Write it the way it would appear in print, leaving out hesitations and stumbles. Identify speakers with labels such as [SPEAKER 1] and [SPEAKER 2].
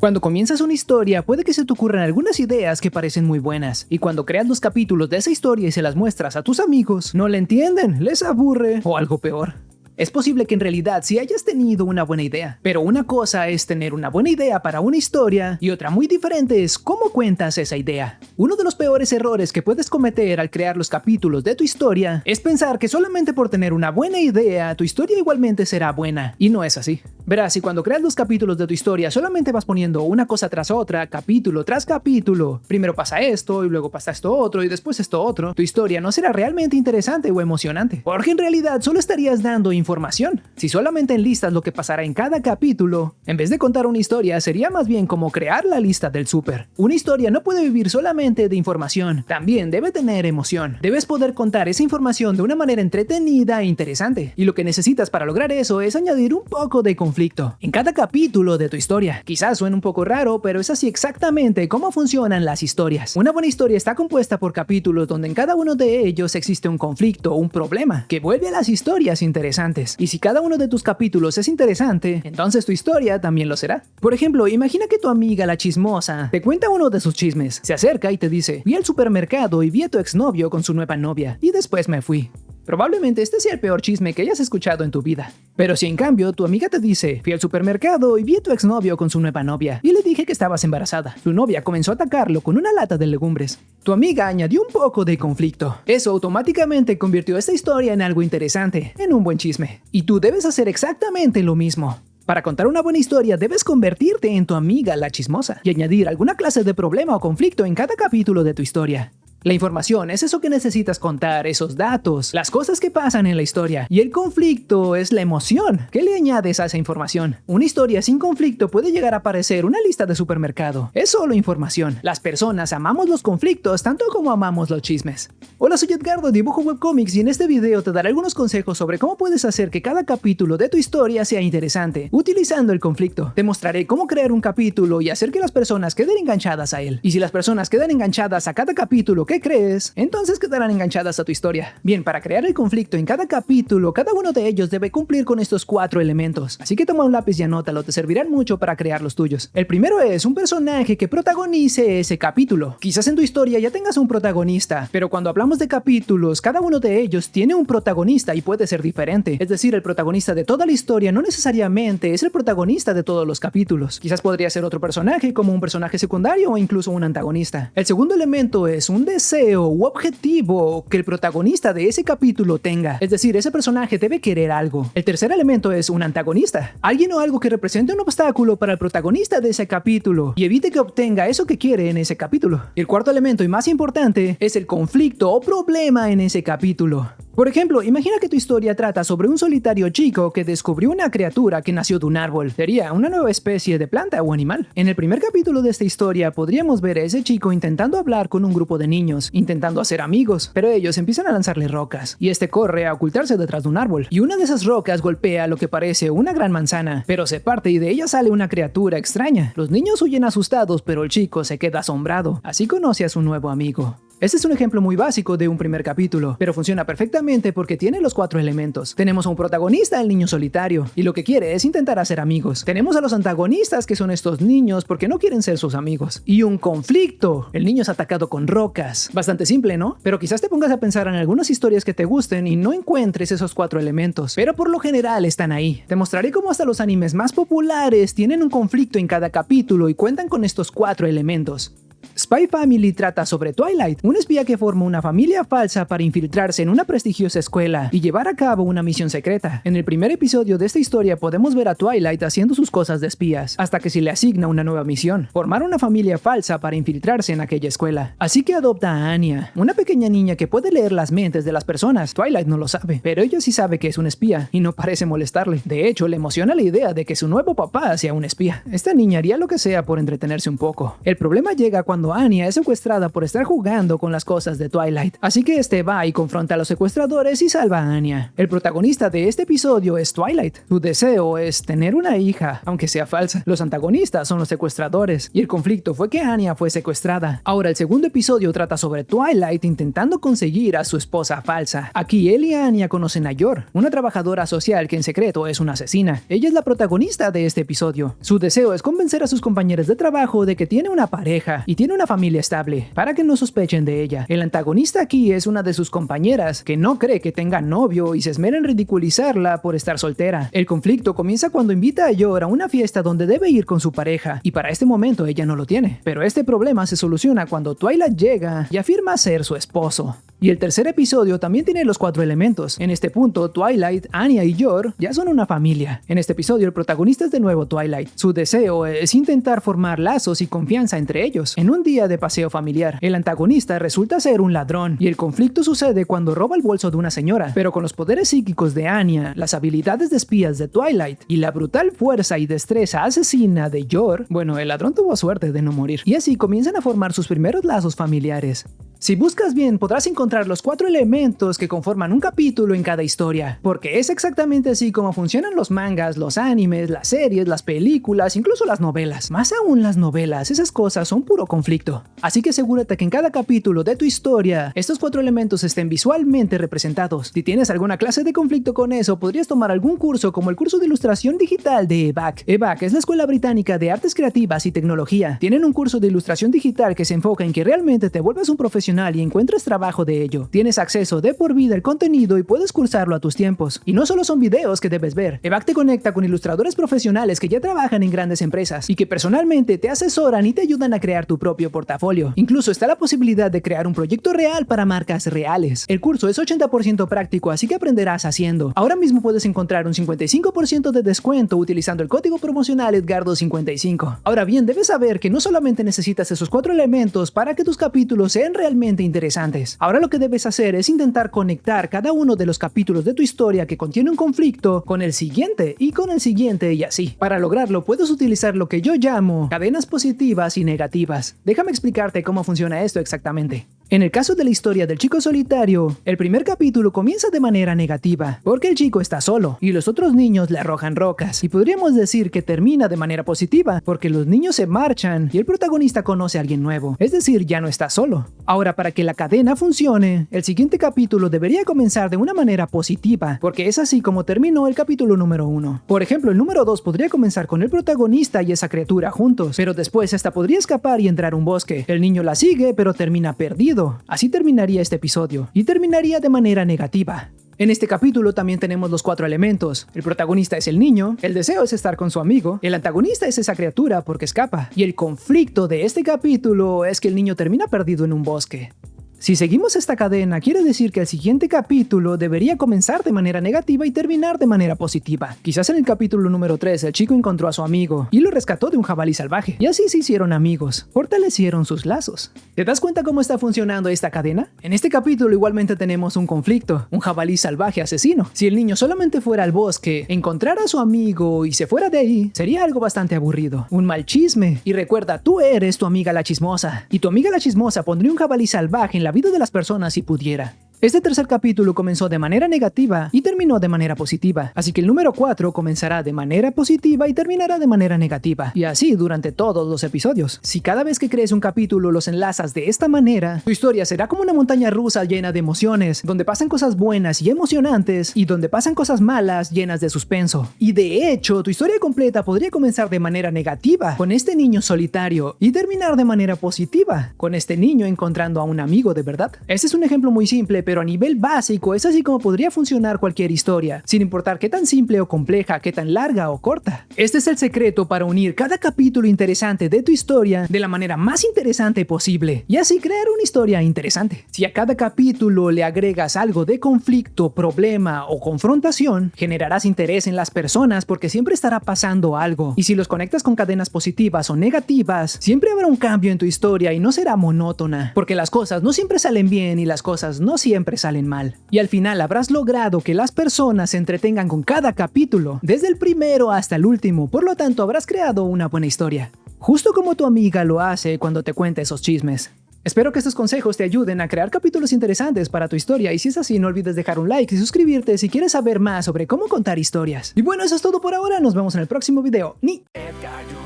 [SPEAKER 1] Cuando comienzas una historia, puede que se te ocurran algunas ideas que parecen muy buenas, y cuando creas los capítulos de esa historia y se las muestras a tus amigos, no la entienden, les aburre o algo peor. Es posible que en realidad sí hayas tenido una buena idea, pero una cosa es tener una buena idea para una historia y otra muy diferente es cómo cuentas esa idea. Uno de los peores errores que puedes cometer al crear los capítulos de tu historia es pensar que solamente por tener una buena idea, tu historia igualmente será buena, y no es así. Verás, si cuando creas los capítulos de tu historia solamente vas poniendo una cosa tras otra, capítulo tras capítulo, primero pasa esto y luego pasa esto otro y después esto otro, tu historia no será realmente interesante o emocionante, porque en realidad solo estarías dando información. Si solamente enlistas lo que pasará en cada capítulo, en vez de contar una historia, sería más bien como crear la lista del súper. Una historia no puede vivir solamente de información, también debe tener emoción. Debes poder contar esa información de una manera entretenida e interesante, y lo que necesitas para lograr eso es añadir un poco de conflicto en cada capítulo de tu historia. Quizás suene un poco raro, pero es así exactamente como funcionan las historias. Una buena historia está compuesta por capítulos donde en cada uno de ellos existe un conflicto o un problema que vuelve a las historias interesantes. Y si cada uno de tus capítulos es interesante, entonces tu historia también lo será. Por ejemplo, imagina que tu amiga la chismosa te cuenta uno de sus chismes. Se acerca y te dice: "Vi al supermercado y vi a tu exnovio con su nueva novia y después me fui". Probablemente este sea el peor chisme que hayas escuchado en tu vida. Pero si en cambio tu amiga te dice: "Fui al supermercado y vi a tu exnovio con su nueva novia y le dije que estabas embarazada. Tu novia comenzó a atacarlo con una lata de legumbres". Tu amiga añadió un poco de conflicto. Eso automáticamente convirtió esta historia en algo interesante, en un buen chisme. Y tú debes hacer exactamente lo mismo. Para contar una buena historia debes convertirte en tu amiga la chismosa y añadir alguna clase de problema o conflicto en cada capítulo de tu historia. La información es eso que necesitas contar, esos datos, las cosas que pasan en la historia. Y el conflicto es la emoción. ¿Qué le añades a esa información? Una historia sin conflicto puede llegar a parecer una lista de supermercado. Es solo información. Las personas amamos los conflictos tanto como amamos los chismes. Hola, soy Edgardo, dibujo webcomics, y en este video te daré algunos consejos sobre cómo puedes hacer que cada capítulo de tu historia sea interesante, utilizando el conflicto. Te mostraré cómo crear un capítulo y hacer que las personas queden enganchadas a él. Y si las personas quedan enganchadas a cada capítulo que crees, entonces quedarán enganchadas a tu historia. Bien, para crear el conflicto en cada capítulo, cada uno de ellos debe cumplir con estos 4 elementos. Así que toma un lápiz y anótalo, te servirán mucho para crear los tuyos. El primero es un personaje que protagonice ese capítulo. Quizás en tu historia ya tengas un protagonista, pero cuando hablamos de capítulos, cada uno de ellos tiene un protagonista y puede ser diferente. Es decir, el protagonista de toda la historia no necesariamente es el protagonista de todos los capítulos. Quizás podría ser otro personaje, como un personaje secundario o incluso un antagonista. El segundo elemento es un deseo u objetivo que el protagonista de ese capítulo tenga. Es decir, ese personaje debe querer algo. El tercer elemento es un antagonista. Alguien o algo que represente un obstáculo para el protagonista de ese capítulo y evite que obtenga eso que quiere en ese capítulo. Y el cuarto elemento y más importante es el conflicto o problema en ese capítulo. Por ejemplo, imagina que tu historia trata sobre un solitario chico que descubrió una criatura que nació de un árbol. Sería una nueva especie de planta o animal. En el primer capítulo de esta historia podríamos ver a ese chico intentando hablar con un grupo de niños, intentando hacer amigos, pero ellos empiezan a lanzarle rocas y este corre a ocultarse detrás de un árbol. Y una de esas rocas golpea lo que parece una gran manzana, pero se parte y de ella sale una criatura extraña. Los niños huyen asustados, pero el chico se queda asombrado. Así conoce a su nuevo amigo. Este es un ejemplo muy básico de un primer capítulo, pero funciona perfectamente porque tiene los 4 elementos. Tenemos a un protagonista, el niño solitario, y lo que quiere es intentar hacer amigos. Tenemos a los antagonistas, que son estos niños porque no quieren ser sus amigos. Y un conflicto. El niño es atacado con rocas. Bastante simple, ¿no? Pero quizás te pongas a pensar en algunas historias que te gusten y no encuentres esos 4 elementos, pero por lo general están ahí. Te mostraré cómo hasta los animes más populares tienen un conflicto en cada capítulo y cuentan con estos 4 elementos. Spy Family trata sobre Twilight, un espía que forma una familia falsa para infiltrarse en una prestigiosa escuela y llevar a cabo una misión secreta. En el primer episodio de esta historia podemos ver a Twilight haciendo sus cosas de espías, hasta que se le asigna una nueva misión: formar una familia falsa para infiltrarse en aquella escuela. Así que adopta a Anya, una pequeña niña que puede leer las mentes de las personas. Twilight no lo sabe, pero ella sí sabe que es un espía y no parece molestarle. De hecho, le emociona la idea de que su nuevo papá sea un espía. Esta niña haría lo que sea por entretenerse un poco. El problema llega cuando cuando Anya es secuestrada por estar jugando con las cosas de Twilight. Así que este va y confronta a los secuestradores y salva a Anya. El protagonista de este episodio es Twilight. Su deseo es tener una hija, aunque sea falsa. Los antagonistas son los secuestradores y el conflicto fue que Anya fue secuestrada. Ahora el segundo episodio trata sobre Twilight intentando conseguir a su esposa falsa. Aquí él y Anya conocen a Yor, una trabajadora social que en secreto es una asesina. Ella es la protagonista de este episodio. Su deseo es convencer a sus compañeros de trabajo de que tiene una pareja y tiene una familia estable, para que no sospechen de ella. El antagonista aquí es una de sus compañeras, que no cree que tenga novio y se esmera en ridiculizarla por estar soltera. El conflicto comienza cuando invita a Yor a una fiesta donde debe ir con su pareja, y para este momento ella no lo tiene. Pero este problema se soluciona cuando Twilight llega y afirma ser su esposo. Y el tercer episodio también tiene los 4 elementos. En este punto, Twilight, Anya y Yor ya son una familia. En este episodio, el protagonista es de nuevo Twilight. Su deseo es intentar formar lazos y confianza entre ellos. En un día de paseo familiar, el antagonista resulta ser un ladrón, y el conflicto sucede cuando roba el bolso de una señora. Pero con los poderes psíquicos de Anya, las habilidades de espías de Twilight y la brutal fuerza y destreza asesina de Yor, bueno, el ladrón tuvo suerte de no morir. Y así comienzan a formar sus primeros lazos familiares. Si buscas bien, podrás encontrar los 4 elementos que conforman un capítulo en cada historia, porque es exactamente así como funcionan los mangas, los animes, las series, las películas, incluso las novelas. Más aún las novelas, esas cosas son puro conflicto. Así que asegúrate que en cada capítulo de tu historia, estos 4 elementos estén visualmente representados. Si tienes alguna clase de conflicto con eso, podrías tomar algún curso como el curso de ilustración digital de EBAC. EBAC es la Escuela Británica de Artes Creativas y Tecnología. Tienen un curso de ilustración digital que se enfoca en que realmente te vuelvas un profesional y encuentres trabajo de ello. Tienes acceso de por vida al contenido y puedes cursarlo a tus tiempos. Y no solo son videos que debes ver. EBAC te conecta con ilustradores profesionales que ya trabajan en grandes empresas y que personalmente te asesoran y te ayudan a crear tu propio portafolio. Incluso está la posibilidad de crear un proyecto real para marcas reales. El curso es 80% práctico, así que aprenderás haciendo. Ahora mismo puedes encontrar un 55% de descuento utilizando el código promocional Edgardo55. Ahora bien, debes saber que no solamente necesitas esos 4 elementos para que tus capítulos sean realmente interesantes. Ahora lo que debes hacer es intentar conectar cada uno de los capítulos de tu historia que contiene un conflicto con el siguiente y con el siguiente y así. Para lograrlo puedes utilizar lo que yo llamo cadenas positivas y negativas. Déjame explicarte cómo funciona esto exactamente. En el caso de la historia del chico solitario, el primer capítulo comienza de manera negativa, porque el chico está solo y los otros niños le arrojan rocas, y podríamos decir que termina de manera positiva, porque los niños se marchan y el protagonista conoce a alguien nuevo, es decir, ya no está solo. Ahora, para que la cadena funcione, el siguiente capítulo debería comenzar de una manera positiva, porque es así como terminó el capítulo número 1. Por ejemplo, el número 2 podría comenzar con el protagonista y esa criatura juntos, pero después esta podría escapar y entrar a un bosque. El niño la sigue, pero termina perdido. Así terminaría este episodio, y terminaría de manera negativa. En este capítulo también tenemos los 4 elementos. El protagonista es el niño, el deseo es estar con su amigo, el antagonista es esa criatura porque escapa, y el conflicto de este capítulo es que el niño termina perdido en un bosque. Si seguimos esta cadena, quiere decir que el siguiente capítulo debería comenzar de manera negativa y terminar de manera positiva. Quizás en el capítulo número 3 el chico encontró a su amigo y lo rescató de un jabalí salvaje, y así se hicieron amigos, fortalecieron sus lazos. ¿Te das cuenta cómo está funcionando esta cadena? En este capítulo igualmente tenemos un conflicto, un jabalí salvaje asesino. Si el niño solamente fuera al bosque, encontrara a su amigo y se fuera de ahí, sería algo bastante aburrido, un mal chisme. Y recuerda, tú eres tu amiga la chismosa, y tu amiga la chismosa pondría un jabalí salvaje en la vida de las personas si pudiera. Este tercer capítulo comenzó de manera negativa y terminó de manera positiva, así que el número 4 comenzará de manera positiva y terminará de manera negativa, y así durante todos los episodios. Si cada vez que crees un capítulo los enlazas de esta manera, tu historia será como una montaña rusa llena de emociones, donde pasan cosas buenas y emocionantes, y donde pasan cosas malas llenas de suspenso. Y de hecho, tu historia completa podría comenzar de manera negativa, con este niño solitario, y terminar de manera positiva, con este niño encontrando a un amigo de verdad. Este es un ejemplo muy simple, pero a nivel básico es así como podría funcionar cualquier historia, sin importar qué tan simple o compleja, qué tan larga o corta. Este es el secreto para unir cada capítulo interesante de tu historia de la manera más interesante posible, y así crear una historia interesante. Si a cada capítulo le agregas algo de conflicto, problema o confrontación, generarás interés en las personas porque siempre estará pasando algo, y si los conectas con cadenas positivas o negativas, siempre habrá un cambio en tu historia y no será monótona, porque las cosas no siempre salen bien y las cosas no siempre salen mal. Y al final habrás logrado que las personas se entretengan con cada capítulo, desde el primero hasta el último, por lo tanto habrás creado una buena historia. justo como tu amiga lo hace cuando te cuenta esos chismes. Espero que estos consejos te ayuden a crear capítulos interesantes para tu historia, y si es así, no olvides dejar un like y suscribirte si quieres saber más sobre cómo contar historias. Y bueno, eso es todo por ahora, nos vemos en el próximo video. Ni Edgar.